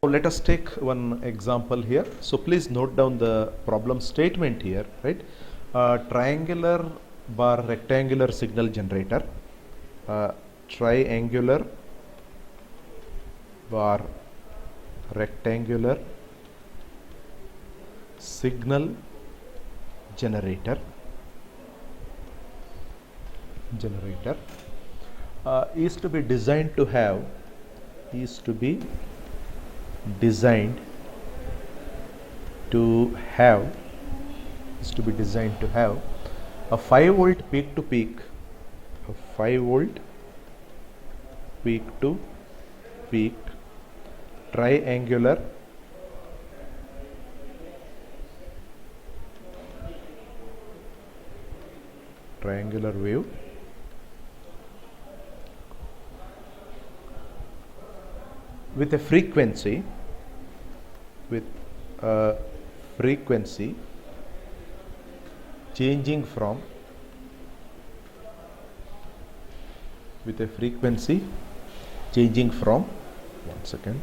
Let us take one example here. So please note down the problem statement here, right? Triangular bar rectangular signal generator, triangular bar rectangular signal generator is to be designed to have a 5 volt peak to peak, triangular wave with a frequency changing from 1 second.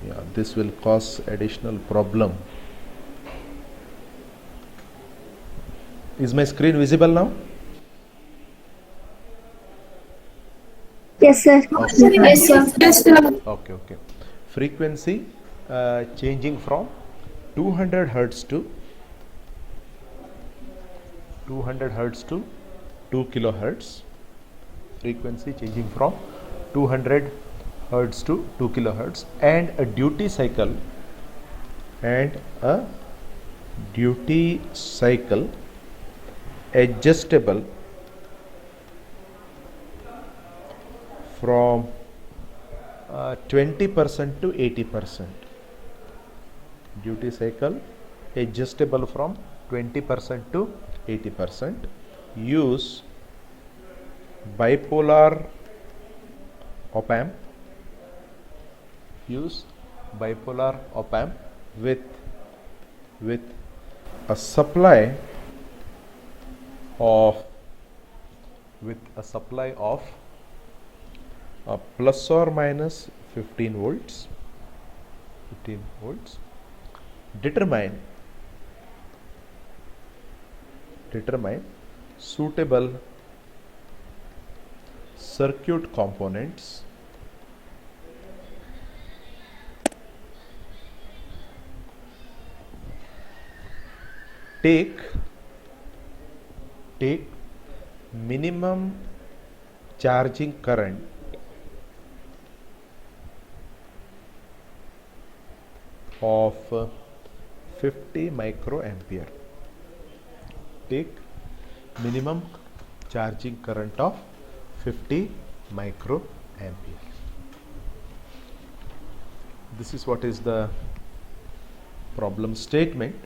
Yeah, this will cause additional problem. Is my screen visible now? Yes, sir. Okay. Yes, sir. Yes, sir. Okay. Frequency changing from 200 hertz to 2 kilohertz. Frequency changing from 200 hertz to 2 kilohertz, and a duty cycle adjustable from 20% to 80%. Duty cycle adjustable from 20% to 80%. Use bipolar op amp. With a supply of plus or minus 15 volts. Determine suitable circuit components take minimum charging current of 50 microampere. Take minimum charging current of 50 microampere. This is what is the problem statement,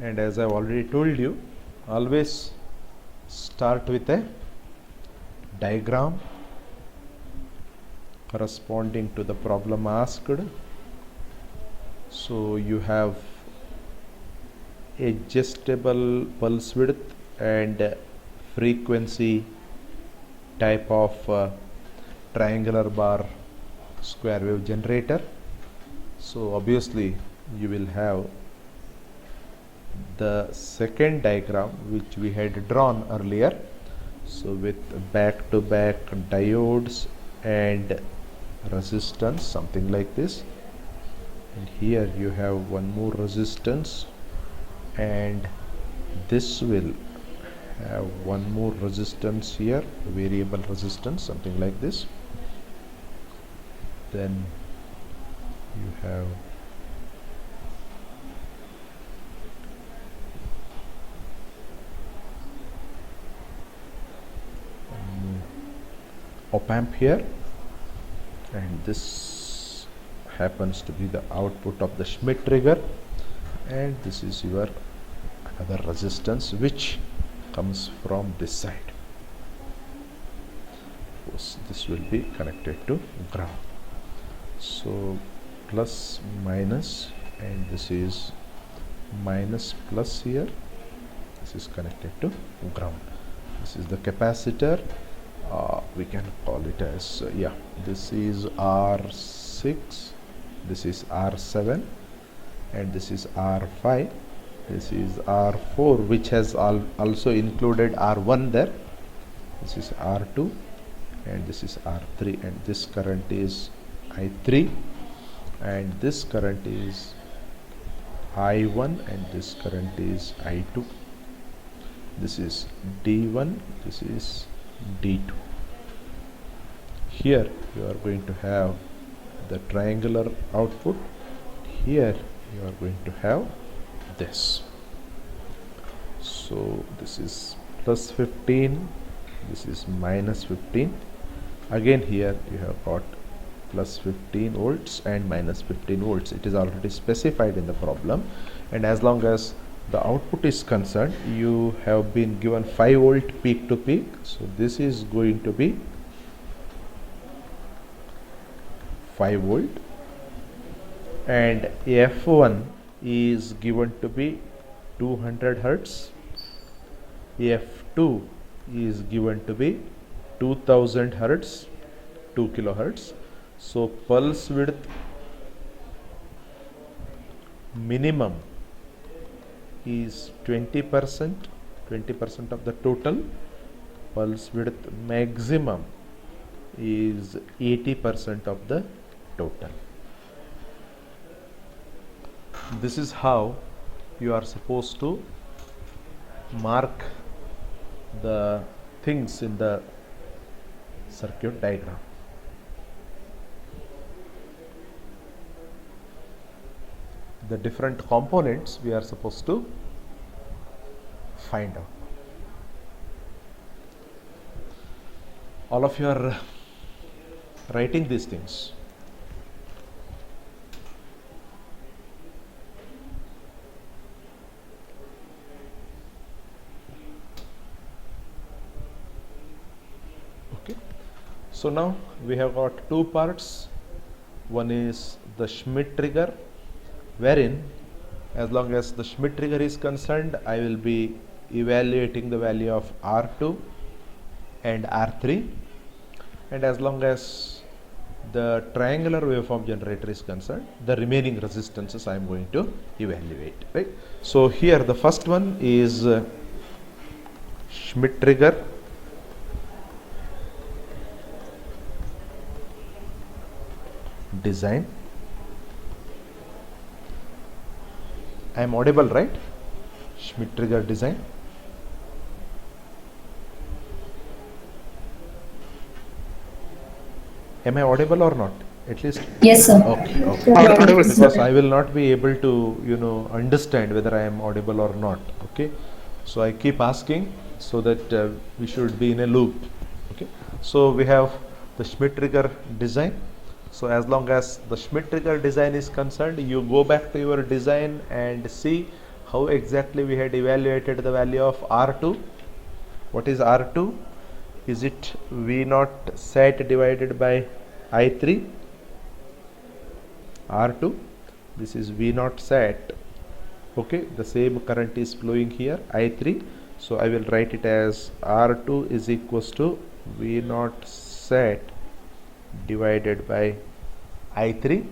and as I have already told you, always start with a diagram corresponding to the problem asked. So you have adjustable pulse width and frequency type of triangular bar square wave generator. So obviously you will have the second diagram which we had drawn earlier, so with back to back diodes and resistance, something like this, and here you have one more resistance, and this will have one more resistance here, variable resistance, something like this. Then you have op amp here, and this happens to be the output of the Schmitt trigger, and this is your another resistance which comes from this side. This will be connected to ground. So plus minus, and this is minus plus here. This is connected to ground. This is the capacitor. we can call it as yeah, this is R6, this is R7, and this is R5, this is R4, which has also included R1 there, this is R2, and this is R3, and this current is I3, and this current is I1, and this current is I2. This is D1, this is D2. Here you are going to have the triangular output, here you are going to have this. So this is plus 15, this is minus 15. Again here you have got plus 15 volts and minus 15 volts. It is already specified in the problem, and as long as the output is concerned, you have been given 5 volt peak to peak, so this is going to be 5 volt, and F1 is given to be 200 hertz, F2 is given to be 2000 hertz, 2 kilohertz. So pulse width minimum is 20% of the total, pulse width maximum is 80% of the total. This is how you are supposed to mark the things in the circuit diagram. The different components we are supposed to find out. All of you are writing these things. Okay. So now we have got two parts. One is the Schmitt trigger, wherein as long as the Schmitt trigger is concerned, I will be evaluating the value of R2 and R3, and as long as the triangular waveform generator is concerned, the remaining resistances I am going to evaluate, right? So here the first one is Schmitt trigger design. I am audible, right? Schmitt trigger design. Am I audible or not? At least. Yes, sir. Okay. Okay. Because I will not be able to, understand whether I am audible or not. Okay. So I keep asking so that we should be in a loop. Okay. So we have the Schmitt trigger design. So as long as the Schmitt trigger design is concerned, you go back to your design and see how exactly we had evaluated the value of R2. What is R2? Is it V0 sat divided by I3? R2, this is V0 sat. Okay, the same current is flowing here, I3. So I will write it as R2 is equals to V0 sat divided by I3.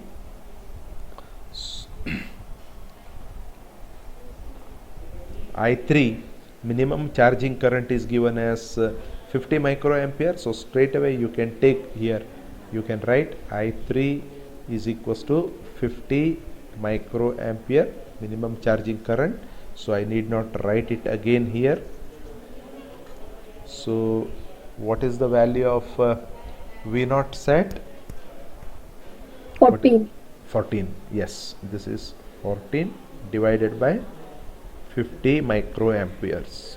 I3 minimum charging current is given as 50 microampere. So straight away you can take here, you can write I3 is equals to 50 microampere minimum charging current. So I need not write it again here. So what is the value of V0 sat? 14. 14. Yes, this is 14 divided by 50 microamperes.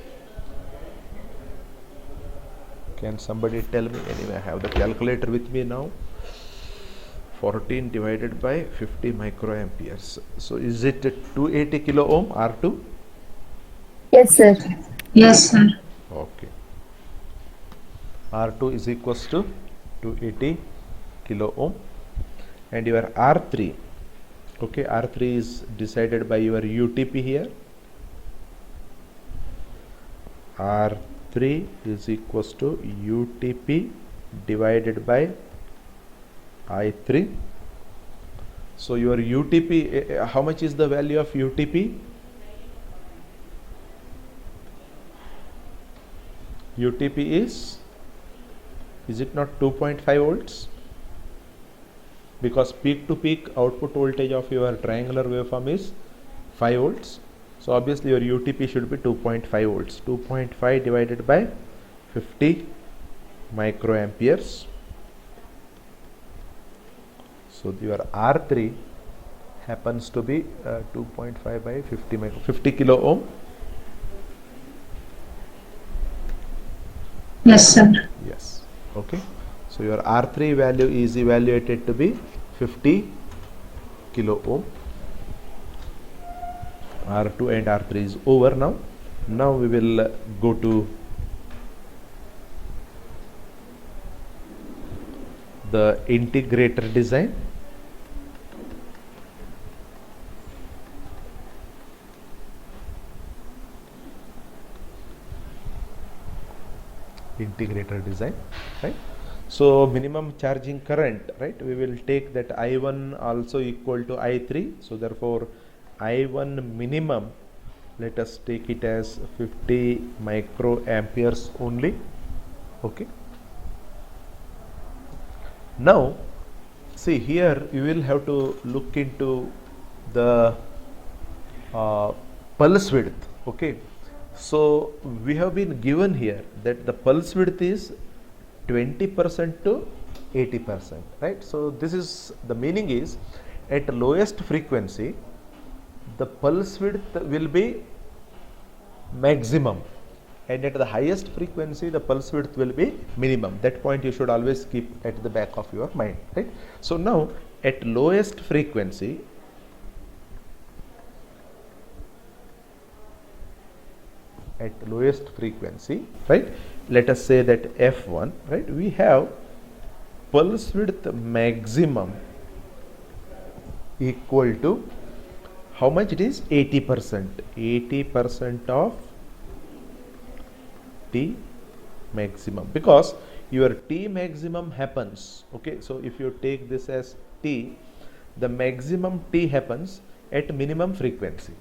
Can somebody tell me? Anyway, I have the calculator with me now. 14 divided by 50 microamperes. So is it 280 kilo ohm R2? Yes, sir. Yes, sir. Okay. R2 is equals to 280 kilo ohm, and your R3, okay, R3 is decided by your UTP here. R3 is equals to UTP divided by I3. So your UTP, how much is the value of UTP? UTP is it not 2.5 volts? Because peak to peak output voltage of your triangular waveform is 5 volts. So obviously your UTP should be 2.5 volts. 2.5 divided by 50 microamperes. So your R3 happens to be 2.5 by 50 kilo ohm. Yes, sir. Yes. Okay. So your R3 value is evaluated to be 50 kilo ohm. R2 and R3 is over now. Now we will go to the integrator design. Integrator design, right? So minimum charging current, right? We will take that I1 also equal to I3. So therefore I1 minimum, let us take it as 50 microamperes only. Okay. Now see here you will have to look into the pulse width. Okay. So we have been given here that the pulse width is 20% to 80%, right? So this is the meaning is at lowest frequency the pulse width will be maximum, and at the highest frequency the pulse width will be minimum. That point you should always keep at the back of your mind, right? So now at lowest frequency, right, let us say that F1, right, we have pulse width maximum equal to how much it is? 80% of T maximum, because your T maximum happens, okay, so if you take this as T, the maximum T happens at minimum frequency.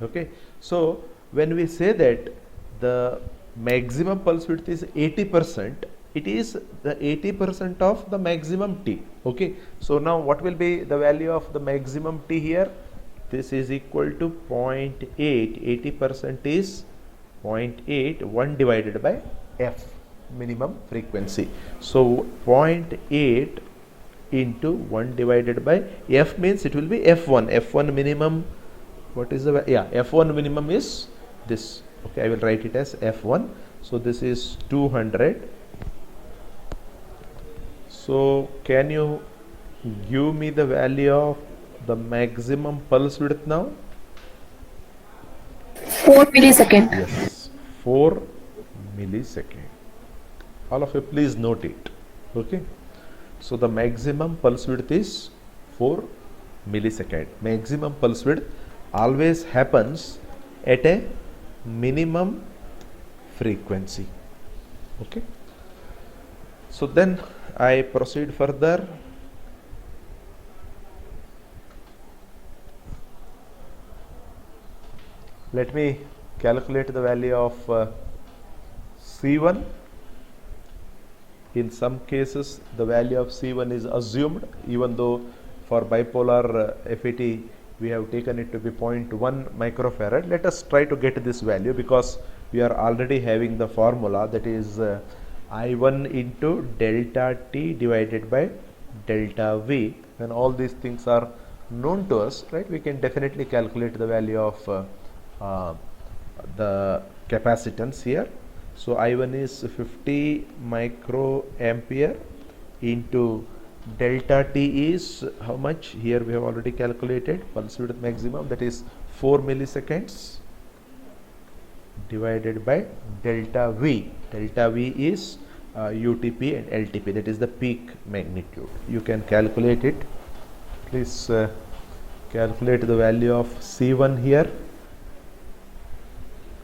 Okay, so when we say that the maximum pulse width is 80%, it is the 80% of the maximum T. Okay, so now what will be the value of the maximum T here? This is equal to 0.8. 80% is 0.8, 1 divided by F, minimum frequency. So 0.8 into 1 divided by F means it will be F1. F1 minimum, what is the, F1 minimum is this. Okay, I will write it as F1. So this is 200. So can you give me the value of the maximum pulse width now? 4 milliseconds. Yes, 4 millisecond. All of you please note it. Okay, so the maximum pulse width is 4 millisecond. Maximum pulse width always happens at a minimum frequency. Okay, so then I proceed further. Let me calculate the value of C1. In some cases the value of C1 is assumed, even though for bipolar FET we have taken it to be 0.1 microfarad. Let us try to get this value, because we are already having the formula, that is I1 into delta T divided by delta V. When all these things are known to us, right, we can definitely calculate the value of the capacitance here. So I1 is 50 microampere into delta T is how much? Here we have already calculated pulse width maximum, that is 4 milliseconds, divided by delta V. Delta V is UTP and LTP, that is the peak magnitude. You can calculate it. Please calculate the value of C1 here.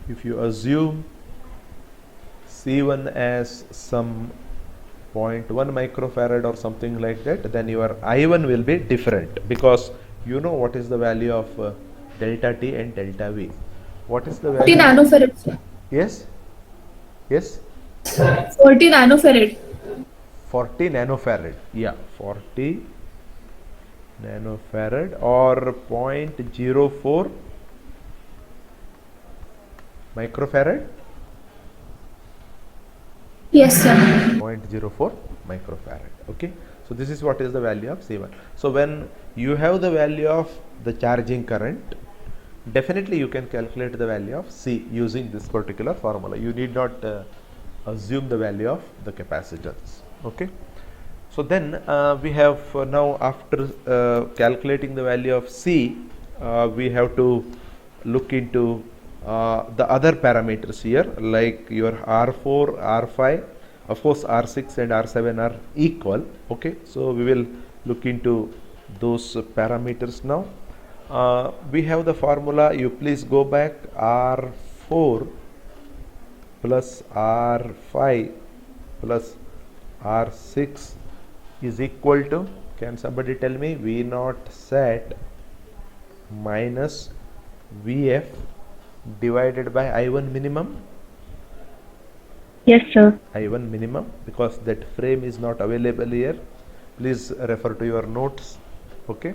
If you assume C1 as some 0.1 microfarad or something like that, then your I1 will be different, because you know what is the value of delta T and delta V. What is the 40 value? nanofarad, sir. Yes, yes, 40 nanofarad. 40 nanofarad. Yeah, 40 nanofarad or 0.04 microfarad. Yes, sir. 0.04 microfarad. Okay, so this is what is the value of C1. So when you have the value of the charging current, definitely you can calculate the value of C using this particular formula. You need not assume the value of the capacitance. Okay, so then we have now, after calculating the value of C, we have to look into the other parameters here, like your R4, R5, of course R6 and R7 are equal. Okay, so we will look into those parameters now. We have the formula, you please go back. R4 plus R5 plus R6 is equal to, can somebody tell me, V naught sat minus Vf divided by I1 minimum. Yes, sir. I1 minimum, because that frame is not available here. Please refer to your notes. Okay,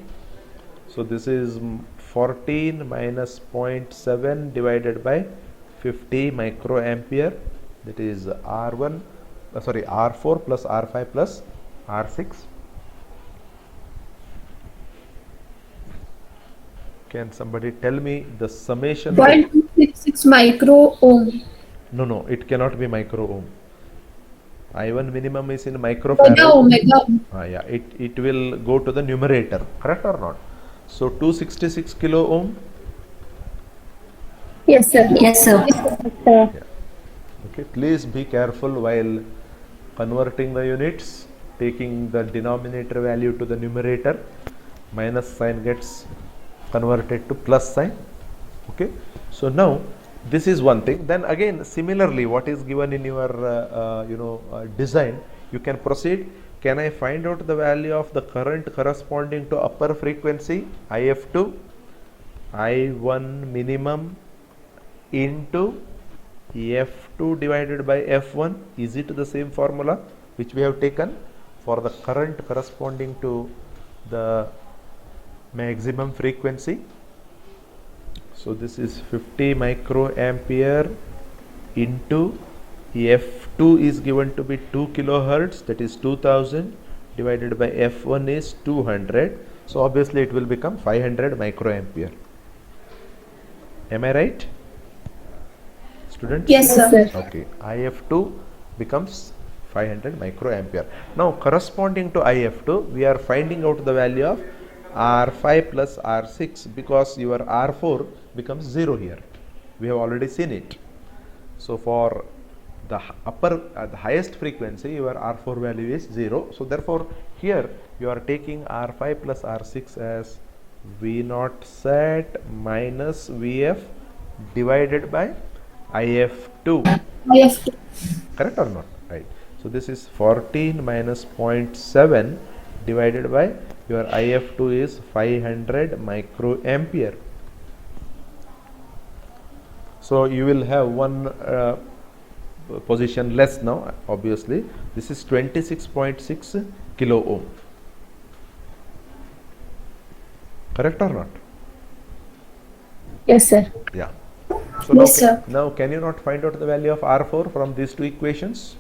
so this is 14 minus 0.7 divided by 50 microampere, that is R1 R4 plus R5 plus R6. Can somebody tell me the summation? 0.266 micro ohm. No, it cannot be micro ohm. I1 minimum is in Mega microfarad. ohm, mega ohm. Yeah, it will go to the numerator, correct or not? So 266 kilo ohm. Yes, sir. Yes, sir. Yeah. Okay, please be careful while converting the units, taking the denominator value to the numerator. Minus sign gets converted to plus sign. Okay, so now this is one thing. Then again, similarly, what is given in your design, you can proceed. Can I find out the value of the current corresponding to upper frequency, IF2, I1 minimum into F2 divided by F1? Is it the same formula which we have taken for the current corresponding to the maximum frequency? So this is 50 microampere into F2 is given to be 2 kilohertz, that is 2000, divided by F1 is 200. So obviously it will become 500 microampere. Am I right, students? Yes, sir. Okay, IF2 becomes 500 microampere. Now corresponding to IF2, we are finding out the value of R5 plus R6, because your R4 becomes 0 here. We have already seen it. So for the the highest frequency, your R4 value is 0. So therefore here you are taking R5 plus R6 as V naught sat minus Vf divided by IF2. IF2. Correct or not? Right. So this is 14 minus 0.7 divided by your IF2 is 500 microampere. So you will have one position less now, obviously. This is 26.6 kilo ohm. Correct or not? Yes, sir. Yeah. So Yes, sir. now can you not find out the value of R4 from these two equations?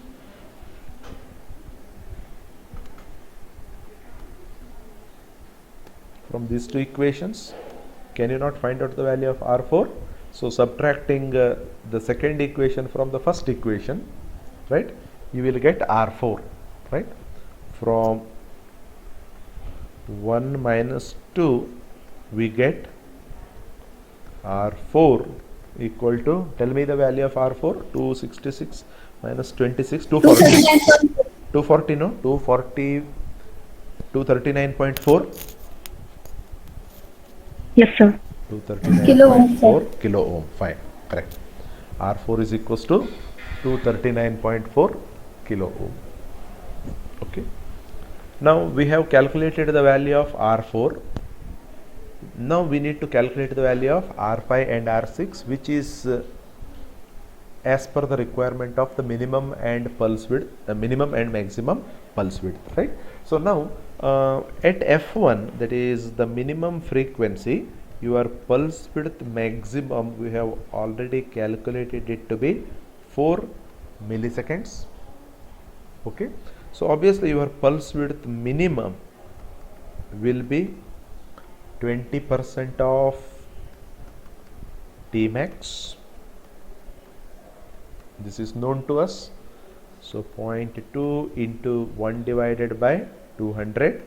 From these two equations, can you not find out the value of R4? So subtracting the second equation from the first equation, right, you will get R4, right? From 1 minus 2, we get R4 equal to, tell me the value of R4, 266 minus 26, 240. 240, no? 240, 239.4. Yes, sir. 239.4 kilo ohm. Fine, correct. R4 is equals to 239.4 kilo ohm. Now we have calculated the value of R4. Now we need to calculate the value of R5 and R6, which is as per the requirement of the minimum and pulse width, minimum and maximum pulse width, right? So now at F1, that is the minimum frequency, your pulse width maximum, we have already calculated it to be 4 milliseconds. Okay, so obviously your pulse width minimum will be 20% of Tmax. This is known to us. So 0.2 into 1 divided by 200.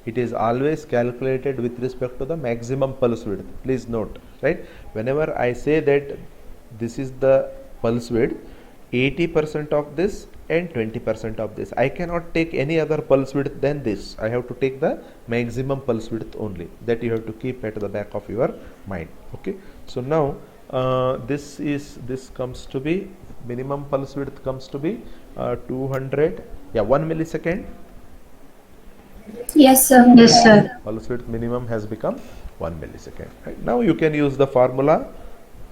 It is always calculated with respect to the maximum pulse width. Please note, right? Whenever I say that this is the pulse width, 80% of this and 20% of this. I cannot take any other pulse width than this. I have to take the maximum pulse width only. That you have to keep at the back of your mind. Okay. So now this comes to be minimum pulse width comes to be 200. Yeah, 1 millisecond. Yes, sir. Yes, sir. Pulse width minimum has become 1 millisecond. Right? Now you can use the formula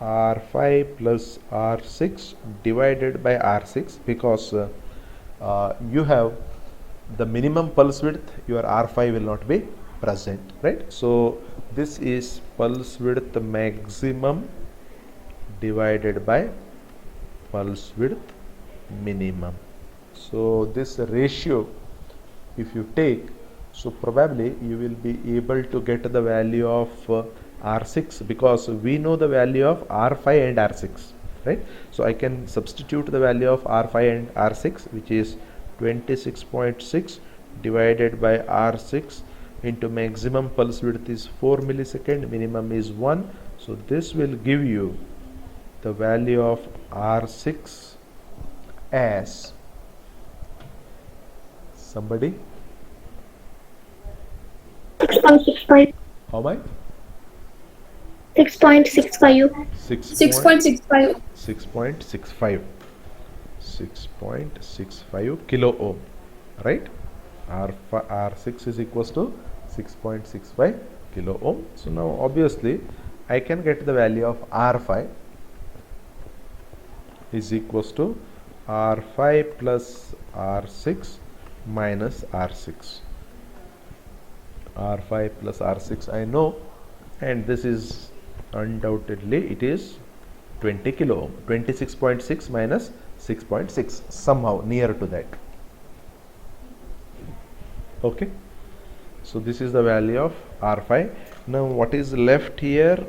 R5 plus R6 divided by R6, because you have the minimum pulse width, your R5 will not be present, right? So this is pulse width maximum divided by pulse width minimum. So this ratio, if you take, so probably you will be able to get the value of R6, because we know the value of R5 and R6, right? So I can substitute the value of R5 and R6, which is 26.6 divided by R6 into maximum pulse width is 4 millisecond, minimum is 1. So this will give you the value of R6 as, somebody, 6.65. how much? 6.65. 6.65. 6.65 kilo ohm, right? R6 is equals to 6.65 kilo ohm. So now obviously I can get the value of R5 is equals to R5 plus R6 minus R6. R5 plus R6 I know, and this is undoubtedly it is 20 kilo ohm. 26.6 minus 6.6, somehow near to that. Okay, so this is the value of R5. Now what is left here?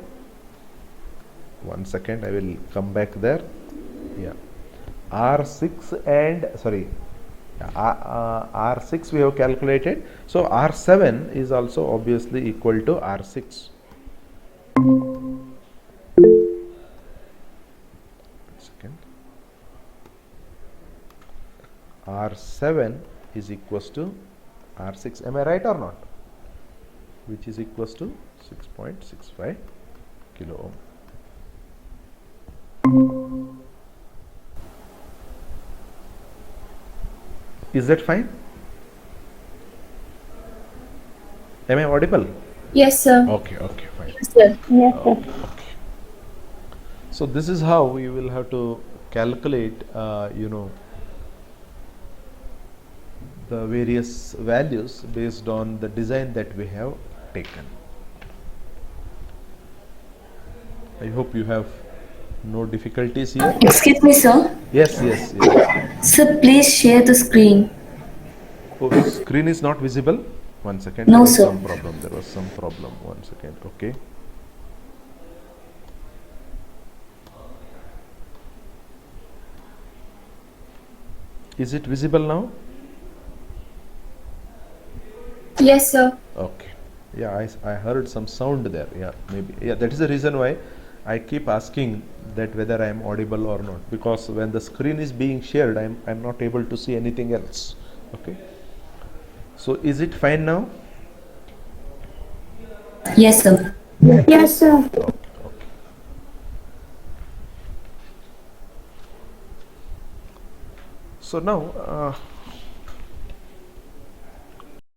1 second, I will come back there. Yeah, R6 and sorry, R6 we have calculated. So R7 is also obviously equal to R6. Second. R7 is equals to R6. Am I right or not? Which is equals to 6.65 kilo ohm. Is that fine? Am I audible? Yes, sir. Okay, fine. Yes, sir. Yes, sir. Okay. So this is how you will have to calculate, the various values based on the design that we have taken. I hope you have no difficulties here. Excuse me, sir. Yes. Sir, please share the screen. Oh, screen is not visible. 1 second. No, There was sir. some problem. There was some problem. 1 second. Okay. Is it visible now? Yes, sir. Okay. Yeah, I heard some sound there. Yeah, maybe. Yeah, that is the reason why I keep asking that whether I am audible or not, because when the screen is being shared, I'm not able to see anything else. Okay. So is it fine now? Yes, sir. Yes, sir. Okay. So now